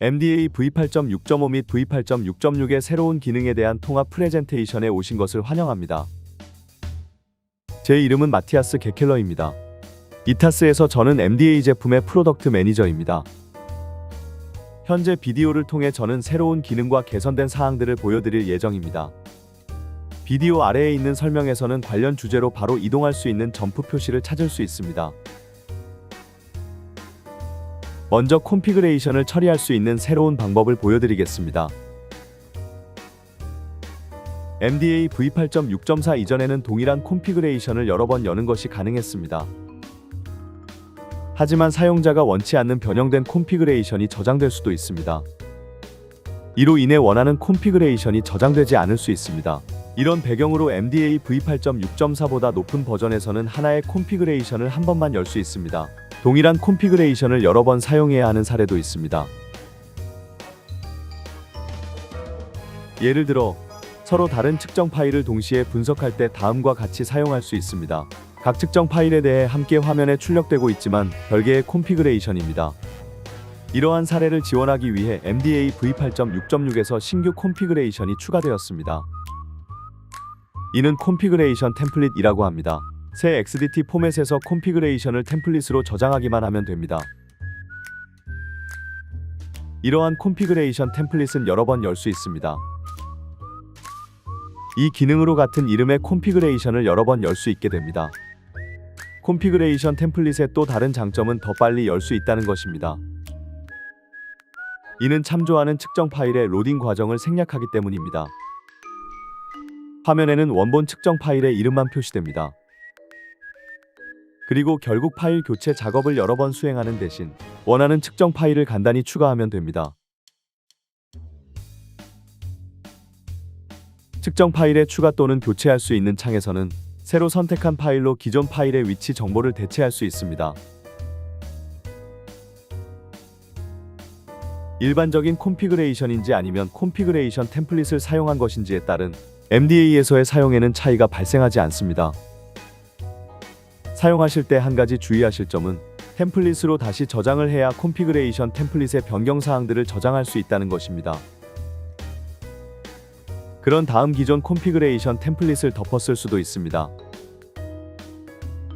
MDA V8.6.5 및 V8.6.6의 새로운 기능에 대한 통합 프레젠테이션에 오신 것을 환영합니다. 제 이름은 마티아스 게켈러입니다. 이타스에서 저는 MDA 제품의 프로덕트 매니저입니다. 현재 비디오를 통해 저는 새로운 기능과 개선된 사항들을 보여드릴 예정입니다. 비디오 아래에 있는 설명에서는 관련 주제로 바로 이동할 수 있는 점프 표시를 찾을 수 있습니다. 먼저 콘피그레이션을 처리할 수 있는 새로운 방법을 보여드리겠습니다. MDA V8.6.4 이전에는 동일한 콘피그레이션을 여러 번 여는 것이 가능했습니다. 하지만 사용자가 원치 않는 변형된 콘피그레이션이 저장될 수도 있습니다. 이로 인해 원하는 콘피그레이션이 저장되지 않을 수 있습니다. 이런 배경으로 MDA V8.6.4보다 높은 버전에서는 하나의 콘피그레이션을 한 번만 열 수 있습니다. 동일한 콘피그레이션을 여러 번 사용해야 하는 사례도 있습니다. 예를 들어 서로 다른 측정 파일을 동시에 분석할 때 다음과 같이 사용할 수 있습니다. 각 측정 파일에 대해 함께 화면에 출력되고 있지만 별개의 콘피그레이션입니다. 이러한 사례를 지원하기 위해 MDA V8.6.6에서 신규 콘피그레이션이 추가되었습니다. 이는 콘피그레이션 템플릿이라고 합니다. 새 XDT 포맷에서 콘피그레이션을 템플릿으로 저장하기만 하면 됩니다. 이러한 콘피그레이션 템플릿은 여러 번 열 수 있습니다. 이 기능으로 같은 이름의 콘피그레이션을 여러 번 열 수 있게 됩니다. 콘피그레이션 템플릿의 또 다른 장점은 더 빨리 열 수 있다는 것입니다. 이는 참조하는 측정 파일의 로딩 과정을 생략하기 때문입니다. 화면에는 원본 측정 파일의 이름만 표시됩니다. 그리고 결국 파일 교체 작업을 여러 번 수행하는 대신 원하는 측정 파일을 간단히 추가하면 됩니다. 측정 파일에 추가 또는 교체할 수 있는 창에서는 새로 선택한 파일로 기존 파일의 위치 정보를 대체할 수 있습니다. 일반적인 콘피그레이션인지 아니면 콘피그레이션 템플릿을 사용한 것인지에 따른 MDA에서의 사용에는 차이가 발생하지 않습니다. 사용하실 때 한 가지 주의하실 점은 템플릿으로 다시 저장을 해야 콘피그레이션 템플릿의 변경 사항들을 저장할 수 있다는 것입니다. 그런 다음 기존 콘피그레이션 템플릿을 덮었을 수도 있습니다.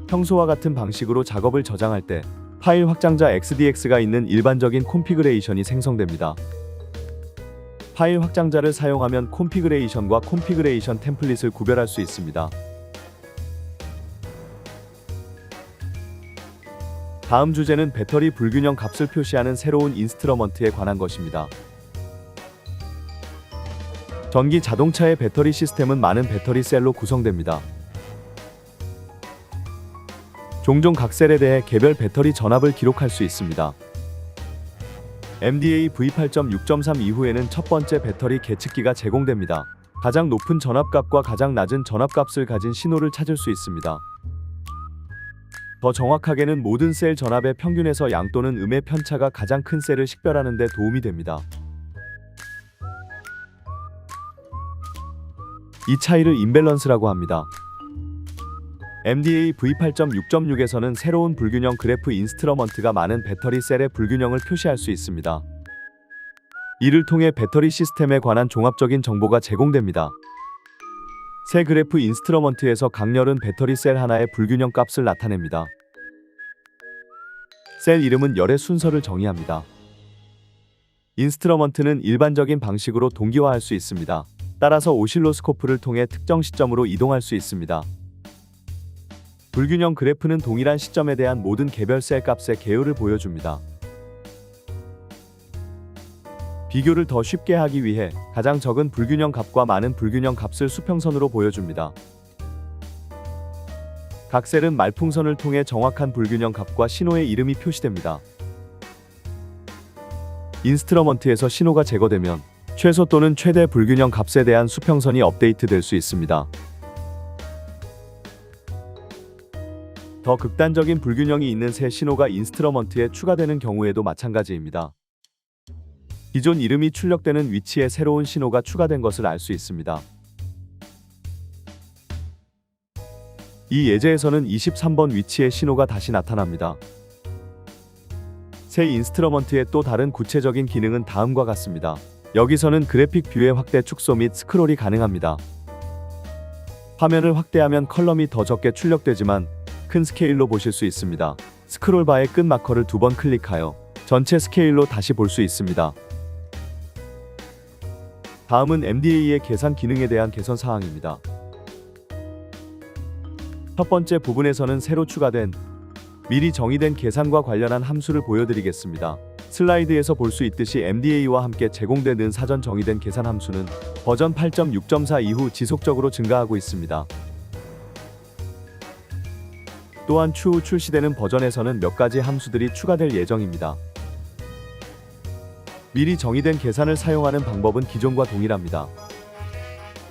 평소와 같은 방식으로 작업을 저장할 때 파일 확장자 XDX가 있는 일반적인 콘피그레이션이 생성됩니다. 파일 확장자를 사용하면 콘피그레이션과 콘피그레이션 템플릿을 구별할 수 있습니다. 다음 주제는 배터리 불균형 값을 표시하는 새로운 인스트러먼트에 관한 것입니다. 전기 자동차의 배터리 시스템은 많은 배터리 셀로 구성됩니다. 종종 각 셀에 대해 개별 배터리 전압을 기록할 수 있습니다. MDA V8.6.3 이후에는 첫 번째 배터리 계측기가 제공됩니다. 가장 높은 전압값과 가장 낮은 전압값을 가진 신호를 찾을 수 있습니다. 더 정확하게는 모든 셀 전압의 평균에서 양 또는 음의 편차가 가장 큰 셀을 식별하는 데 도움이 됩니다. 이 차이를 임밸런스라고 합니다. MDA V8.6.6에서는 새로운 불균형 그래프 인스트러먼트가 많은 배터리 셀의 불균형을 표시할 수 있습니다. 이를 통해 배터리 시스템에 관한 종합적인 정보가 제공됩니다. 새 그래프 인스트러먼트에서 강렬은 배터리 셀 하나의 불균형 값을 나타냅니다. 셀 이름은 열의 순서를 정의합니다. 인스트러먼트는 일반적인 방식으로 동기화할 수 있습니다. 따라서 오실로스코프를 통해 특정 시점으로 이동할 수 있습니다. 불균형 그래프는 동일한 시점에 대한 모든 개별 셀 값의 개요를 보여줍니다. 비교를 더 쉽게 하기 위해 가장 적은 불균형 값과 많은 불균형 값을 수평선으로 보여줍니다. 각 셀은 말풍선을 통해 정확한 불균형 값과 신호의 이름이 표시됩니다. 인스트러먼트에서 신호가 제거되면 최소 또는 최대 불균형 값에 대한 수평선이 업데이트될 수 있습니다. 더 극단적인 불균형이 있는 새 신호가 인스트러먼트에 추가되는 경우에도 마찬가지입니다. 기존 이름이 출력되는 위치에 새로운 신호가 추가된 것을 알 수 있습니다. 이 예제에서는 23번 위치에 신호가 다시 나타납니다. 새 인스트루먼트의 또 다른 구체적인 기능은 다음과 같습니다. 여기서는 그래픽 뷰의 확대 축소 및 스크롤이 가능합니다. 화면을 확대하면 컬럼이 더 적게 출력되지만 큰 스케일로 보실 수 있습니다. 스크롤바의 끝 마커를 2번 클릭하여 전체 스케일로 다시 볼 수 있습니다. 다음은 MDA의 계산 기능에 대한 개선 사항입니다. 첫 번째 부분에서는 새로 추가된 미리 정의된 계산과 관련한 함수를 보여드리겠습니다. 슬라이드에서 볼 수 있듯이 MDA와 함께 제공되는 사전 정의된 계산 함수는 버전 8.6.4 이후 지속적으로 증가하고 있습니다. 또한 추후 출시되는 버전에서는 몇 가지 함수들이 추가될 예정입니다. 미리 정의된 계산을 사용하는 방법은 기존과 동일합니다.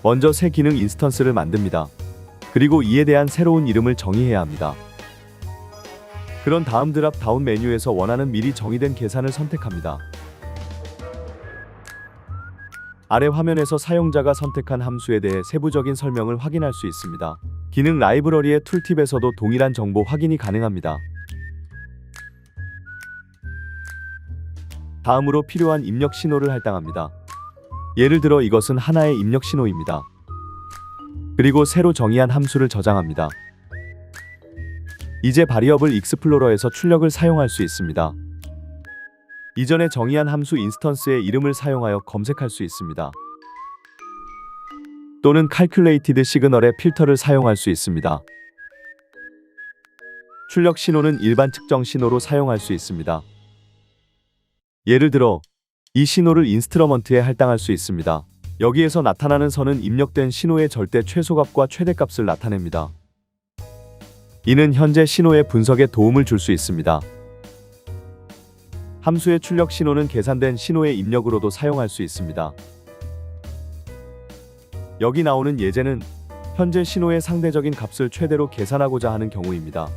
먼저 새 기능 인스턴스를 만듭니다. 그리고 이에 대한 새로운 이름을 정의해야 합니다. 그런 다음 드랍 다운 메뉴에서 원하는 미리 정의된 계산을 선택합니다. 아래 화면에서 사용자가 선택한 함수에 대해 세부적인 설명을 확인할 수 있습니다. 기능 라이브러리의 툴팁에서도 동일한 정보 확인이 가능합니다. 다음으로 필요한 입력 신호를 할당합니다. 예를 들어 이것은 하나의 입력 신호입니다. 그리고 새로 정의한 함수를 저장합니다. 이제 바리어블 익스플로러에서 출력을 사용할 수 있습니다. 이전에 정의한 함수 인스턴스의 이름을 사용하여 검색할 수 있습니다. 또는 Calculated 시그널의 필터를 사용할 수 있습니다. 출력 신호는 일반 측정 신호로 사용할 수 있습니다. 예를 들어 이 신호를 인스트루먼트에 할당할 수 있습니다. 여기에서 나타나는 선은 입력된 신호의 절대 최소값과 최대값을 나타냅니다. 이는 현재 신호의 분석에 도움을 줄 수 있습니다. 함수의 출력 신호는 계산된 신호의 입력으로도 사용할 수 있습니다. 여기 나오는 예제는 현재 신호의 상대적인 값을 최대로 계산하고자 하는 경우입니다.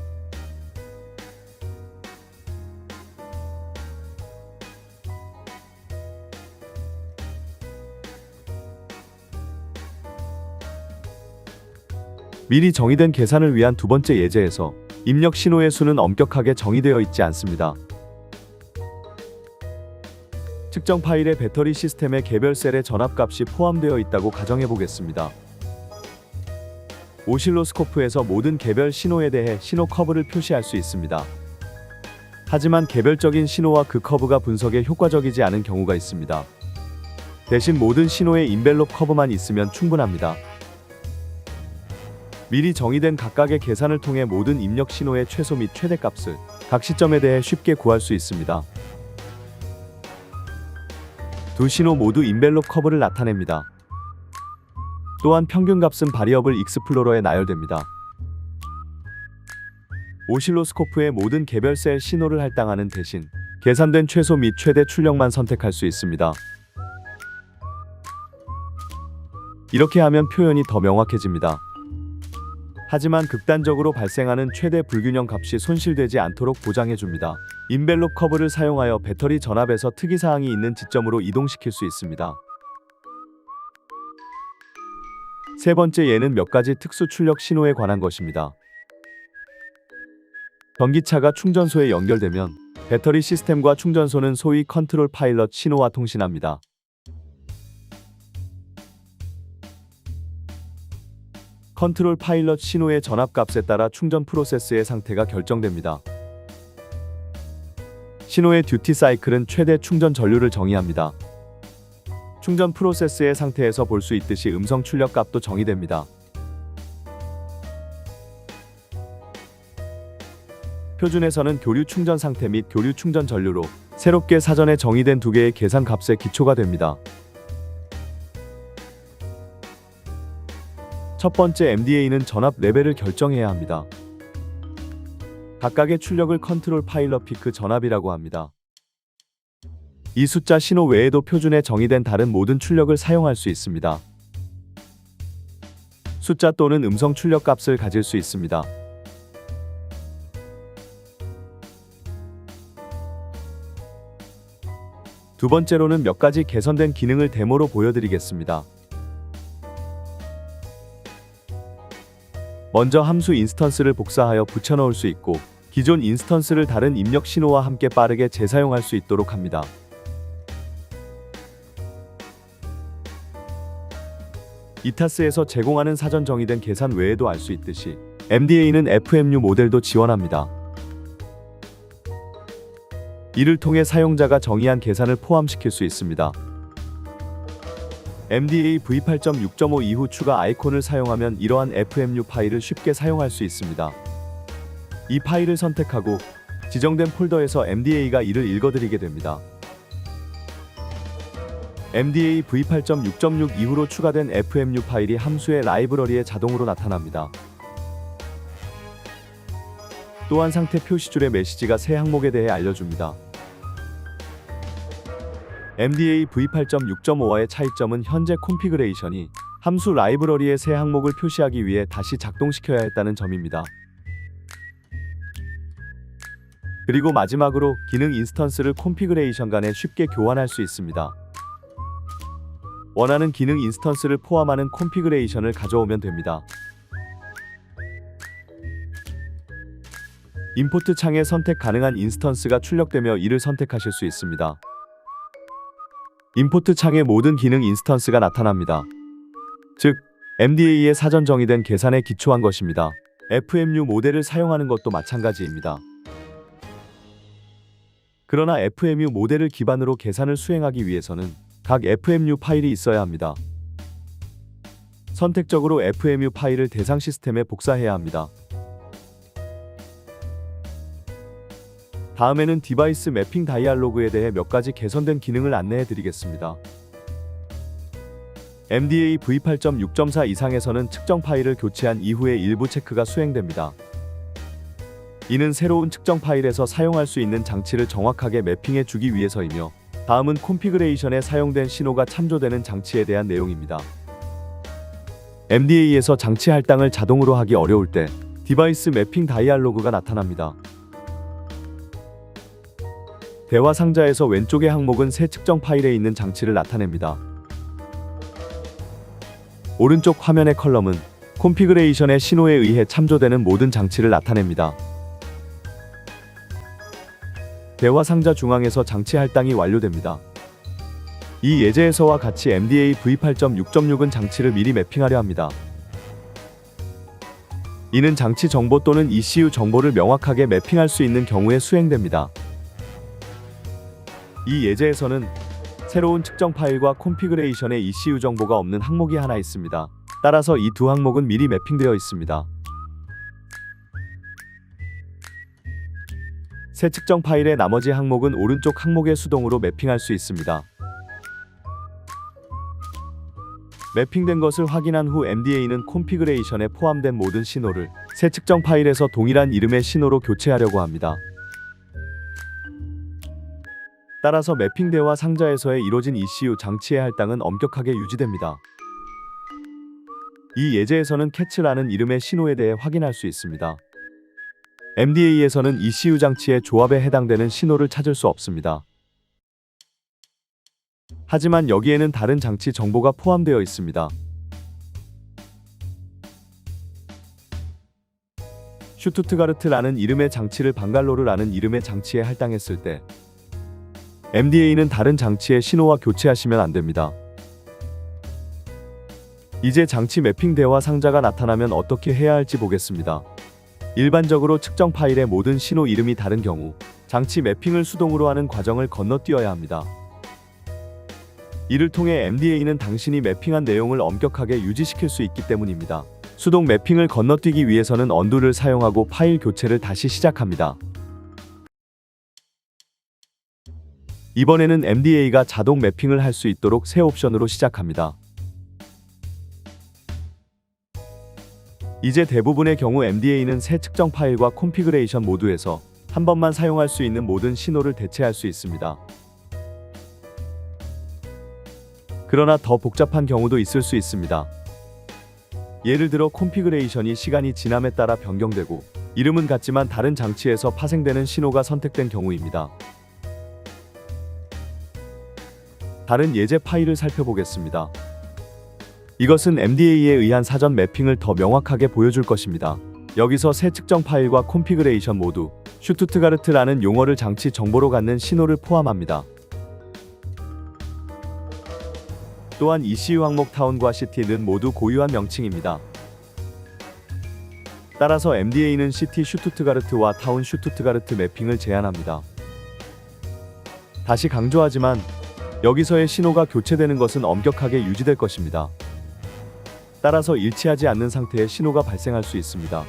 미리 정의된 계산을 위한 두 번째 예제에서 입력 신호의 수는 엄격하게 정의되어 있지 않습니다. 측정 파일의 배터리 시스템의 개별 셀에 전압값이 포함되어 있다고 가정해 보겠습니다. 오실로스코프에서 모든 개별 신호에 대해 신호 커브를 표시할 수 있습니다. 하지만 개별적인 신호와 그 커브가 분석에 효과적이지 않은 경우가 있습니다. 대신 모든 신호의 인벨롭 커브만 있으면 충분합니다. 미리 정의된 각각의 계산을 통해 모든 입력 신호의 최소 및 최대값을 각 시점에 대해 쉽게 구할 수 있습니다. 두 신호 모두 인벨롭 커브를 나타냅니다. 또한 평균값은 바리어블 익스플로러에 나열됩니다. 오실로스코프의 모든 개별 셀 신호를 할당하는 대신 계산된 최소 및 최대 출력만 선택할 수 있습니다. 이렇게 하면 표현이 더 명확해집니다. 하지만 극단적으로 발생하는 최대 불균형 값이 손실되지 않도록 보장해줍니다. 인벨롭 커브를 사용하여 배터리 전압에서 특이사항이 있는 지점으로 이동시킬 수 있습니다. 세 번째 예는 몇 가지 특수 출력 신호에 관한 것입니다. 전기차가 충전소에 연결되면 배터리 시스템과 충전소는 소위 컨트롤 파일럿 신호와 통신합니다. 컨트롤 파일럿 신호의 전압값에 따라 충전 프로세스의 상태가 결정됩니다. 신호의 듀티 사이클은 최대 충전 전류를 정의합니다. 충전 프로세스의 상태에서 볼 수 있듯이 음성 출력 값도 정의됩니다. 표준에서는 교류 충전 상태 및 교류 충전 전류로 새롭게 사전에 정의된 두 개의 계산 값의 기초가 됩니다. 첫 번째 MDA는 전압 레벨을 결정해야 합니다. 각각의 출력을 컨트롤 파일럿 피크 전압이라고 합니다. 이 숫자 신호 외에도 표준에 정의된 다른 모든 출력을 사용할 수 있습니다. 숫자 또는 음성 출력 값을 가질 수 있습니다. 두 번째로는 몇 가지 개선된 기능을 데모로 보여드리겠습니다. 먼저 함수 인스턴스를 복사하여 붙여넣을 수 있고 기존 인스턴스를 다른 입력 신호와 함께 빠르게 재사용할 수 있도록 합니다. 이타스에서 제공하는 사전 정의된 계산 외에도 알 수 있듯이 MDA는 FMU 모델도 지원합니다. 이를 통해 사용자가 정의한 계산을 포함시킬 수 있습니다. MDA v8.6.5 이후 추가 아이콘을 사용하면 이러한 FMU 파일을 쉽게 사용할 수 있습니다. 이 파일을 선택하고 지정된 폴더에서 MDA가 이를 읽어드리게 됩니다. MDA v8.6.6 이후로 추가된 FMU 파일이 함수의 라이브러리에 자동으로 나타납니다. 또한 상태 표시줄의 메시지가 새 항목에 대해 알려줍니다. MDA v8.6.5와의 차이점은 현재 콘피그레이션이 함수 라이브러리의 새 항목을 표시하기 위해 다시 작동시켜야 했다는 점입니다. 그리고 마지막으로 기능 인스턴스를 콘피그레이션 간에 쉽게 교환할 수 있습니다. 원하는 기능 인스턴스를 포함하는 콘피그레이션을 가져오면 됩니다. 임포트 창에 선택 가능한 인스턴스가 출력되며 이를 선택하실 수 있습니다. 임포트 창에 모든 기능 인스턴스가 나타납니다. 즉, MDA의 사전 정의된 계산에 기초한 것입니다. FMU 모델을 사용하는 것도 마찬가지입니다. 그러나 FMU 모델을 기반으로 계산을 수행하기 위해서는 각 FMU 파일이 있어야 합니다. 선택적으로 FMU 파일을 대상 시스템에 복사해야 합니다. 다음에는 디바이스 매핑 다이알로그에 대해 몇 가지 개선된 기능을 안내해 드리겠습니다. MDA v8.6.4 이상에서는 측정 파일을 교체한 이후에 일부 체크가 수행됩니다. 이는 새로운 측정 파일에서 사용할 수 있는 장치를 정확하게 매핑해 주기 위해서이며, 다음은 콘피그레이션에 사용된 신호가 참조되는 장치에 대한 내용입니다. MDA에서 장치 할당을 자동으로 하기 어려울 때 디바이스 매핑 다이알로그가 나타납니다. 대화 상자에서 왼쪽의 항목은 새 측정 파일에 있는 장치를 나타냅니다. 오른쪽 화면의 컬럼은 콘피그레이션의 신호에 의해 참조되는 모든 장치를 나타냅니다. 대화 상자 중앙에서 장치 할당이 완료됩니다. 이 예제에서와 같이 MDA v8.6.6은 장치를 미리 매핑하려 합니다. 이는 장치 정보 또는 ECU 정보를 명확하게 매핑할 수 있는 경우에 수행됩니다. 이 예제에서는 새로운 측정 파일과 콘피그레이션의 ECU 정보가 없는 항목이 하나 있습니다. 따라서 이 두 항목은 미리 매핑되어 있습니다. 새 측정 파일의 나머지 항목은 오른쪽 항목의 수동으로 매핑할 수 있습니다. 매핑된 것을 확인한 후 MDA는 콘피그레이션에 포함된 모든 신호를 새 측정 파일에서 동일한 이름의 신호로 교체하려고 합니다. 따라서 매핑 대화 상자에서의 이뤄진 ECU 장치의 할당은 엄격하게 유지됩니다. 이 예제에서는 캐치라는 이름의 신호에 대해 확인할 수 있습니다. MDA에서는 ECU 장치의 조합에 해당되는 신호를 찾을 수 없습니다. 하지만 여기에는 다른 장치 정보가 포함되어 있습니다. 슈투트가르트라는 이름의 장치를 방갈로르라는 이름의 장치에 할당했을 때 MDA는 다른 장치의 신호와 교체하시면 안됩니다. 이제 장치 매핑 대화 상자가 나타나면 어떻게 해야 할지 보겠습니다. 일반적으로 측정 파일의 모든 신호 이름이 다른 경우 장치 매핑을 수동으로 하는 과정을 건너뛰어야 합니다. 이를 통해 MDA는 당신이 매핑한 내용을 엄격하게 유지시킬 수 있기 때문입니다. 수동 매핑을 건너뛰기 위해서는 언두를 사용하고 파일 교체를 다시 시작합니다. 이번에는 MDA가 자동 매핑을 할 수 있도록 새 옵션으로 시작합니다. 이제 대부분의 경우 MDA는 새 측정 파일과 콘피그레이션 모두에서 한 번만 사용할 수 있는 모든 신호를 대체할 수 있습니다. 그러나 더 복잡한 경우도 있을 수 있습니다. 예를 들어 콘피그레이션이 시간이 지남에 따라 변경되고 이름은 같지만 다른 장치에서 파생되는 신호가 선택된 경우입니다. 다른 예제 파일을 살펴보겠습니다. 이것은 MDA에 의한 사전 매핑을 더 명확하게 보여줄 것입니다. 여기서 새 측정 파일과 콘피그레이션 모두 슈투트가르트라는 용어를 장치 정보로 갖는 신호를 포함합니다. 또한 ECU 항목 타운과 시티는 모두 고유한 명칭입니다. 따라서 MDA는 시티 슈투트가르트와 타운 슈투트가르트 매핑을 제한합니다. 다시 강조하지만 여기서의 신호가 교체되는 것은 엄격하게 유지될 것입니다. 따라서 일치하지 않는 상태의 신호가 발생할 수 있습니다.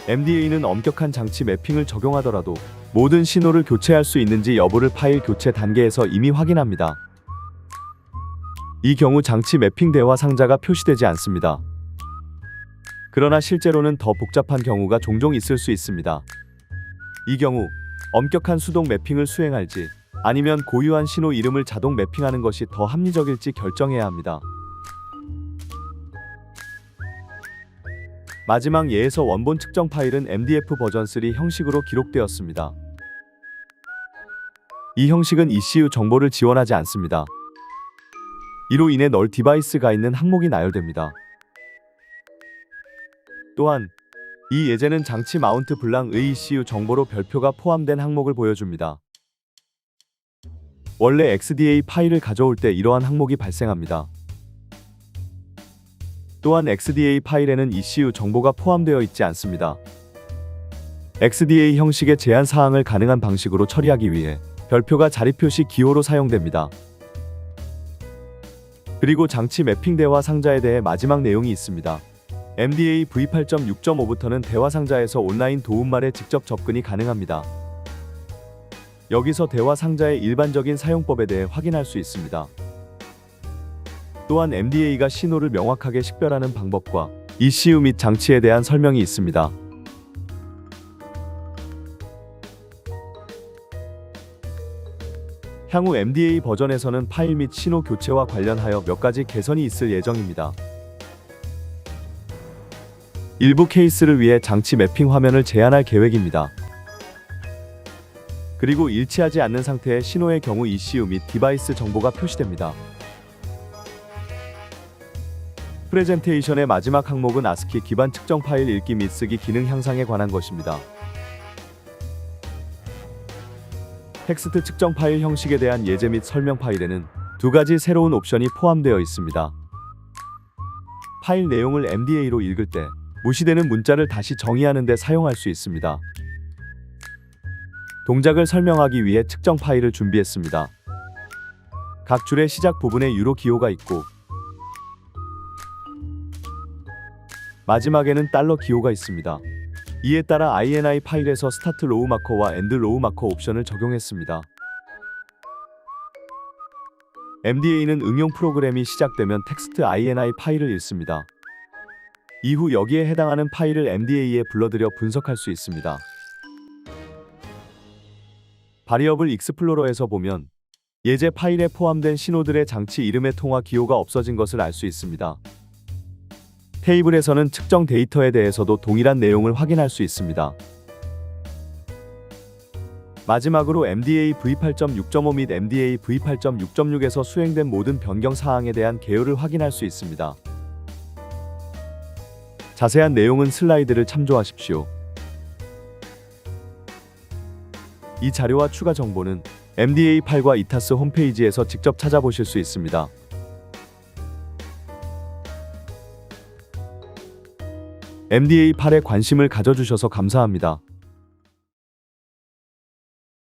MDA는 엄격한 장치 매핑을 적용하더라도 모든 신호를 교체할 수 있는지 여부를 파일 교체 단계에서 이미 확인합니다. 이 경우 장치 매핑 대화 상자가 표시되지 않습니다. 그러나 실제로는 더 복잡한 경우가 종종 있을 수 있습니다. 이 경우 엄격한 수동 매핑을 수행할지 아니면 고유한 신호 이름을 자동 매핑하는 것이 더 합리적일지 결정해야 합니다. 마지막 예에서 원본 측정 파일은 MDF 버전 3 형식으로 기록되었습니다. 이 형식은 ECU 정보를 지원하지 않습니다. 이로 인해 널 디바이스가 있는 항목이 나열됩니다. 또한 이 예제는 장치 마운트 블랑의 ECU 정보로 별표가 포함된 항목을 보여줍니다. 원래 XDA 파일을 가져올 때 이러한 항목이 발생합니다. 또한 XDA 파일에는 ECU 정보가 포함되어 있지 않습니다. XDA 형식의 제한 사항을 가능한 방식으로 처리하기 위해 별표가 자리 표시 기호로 사용됩니다. 그리고 장치 매핑 대화 상자에 대해 마지막 내용이 있습니다. MDA v8.6.5부터는 대화 상자에서 온라인 도움말에 직접 접근이 가능합니다. 여기서 대화 상자의 일반적인 사용법에 대해 확인할 수 있습니다. 또한 MDA가 신호를 명확하게 식별하는 방법과 ECU 및 장치에 대한 설명이 있습니다. 향후 MDA 버전에서는 파일 및 신호 교체와 관련하여 몇 가지 개선이 있을 예정입니다. 일부 케이스를 위해 장치 매핑 화면을 제한할 계획입니다. 그리고 일치하지 않는 상태의 신호의 경우 ECU 및 디바이스 정보가 표시됩니다. 프레젠테이션의 마지막 항목은 ASCII 기반 측정 파일 읽기 및 쓰기 기능 향상에 관한 것입니다. 텍스트 측정 파일 형식에 대한 예제 및 설명 파일에는 두 가지 새로운 옵션이 포함되어 있습니다. 파일 내용을 MDA로 읽을 때 무시되는 문자를 다시 정의하는 데 사용할 수 있습니다. 동작을 설명하기 위해 측정 파일을 준비했습니다. 각 줄의 시작 부분에 유로 기호가 있고 마지막에는 달러 기호가 있습니다. 이에 따라 INI 파일에서 스타트 로우 마커와 엔드 로우 마커 옵션을 적용했습니다. MDA는 응용 프로그램이 시작되면 텍스트 INI 파일을 읽습니다. 이후 여기에 해당하는 파일을 MDA에 불러들여 분석할 수 있습니다. 바리어블 익스플로러에서 보면 예제 파일에 포함된 신호들의 장치 이름의 통화 기호가 없어진 것을 알 수 있습니다. 테이블에서는 측정 데이터에 대해서도 동일한 내용을 확인할 수 있습니다. 마지막으로 MDA v8.6.5 및 MDA v8.6.6에서 수행된 모든 변경 사항에 대한 개요를 확인할 수 있습니다. 자세한 내용은 슬라이드를 참조하십시오. 이 자료와 추가 정보는 MDA8과 이타스 홈페이지에서 직접 찾아보실 수 있습니다. MDA8에 관심을 가져주셔서 감사합니다.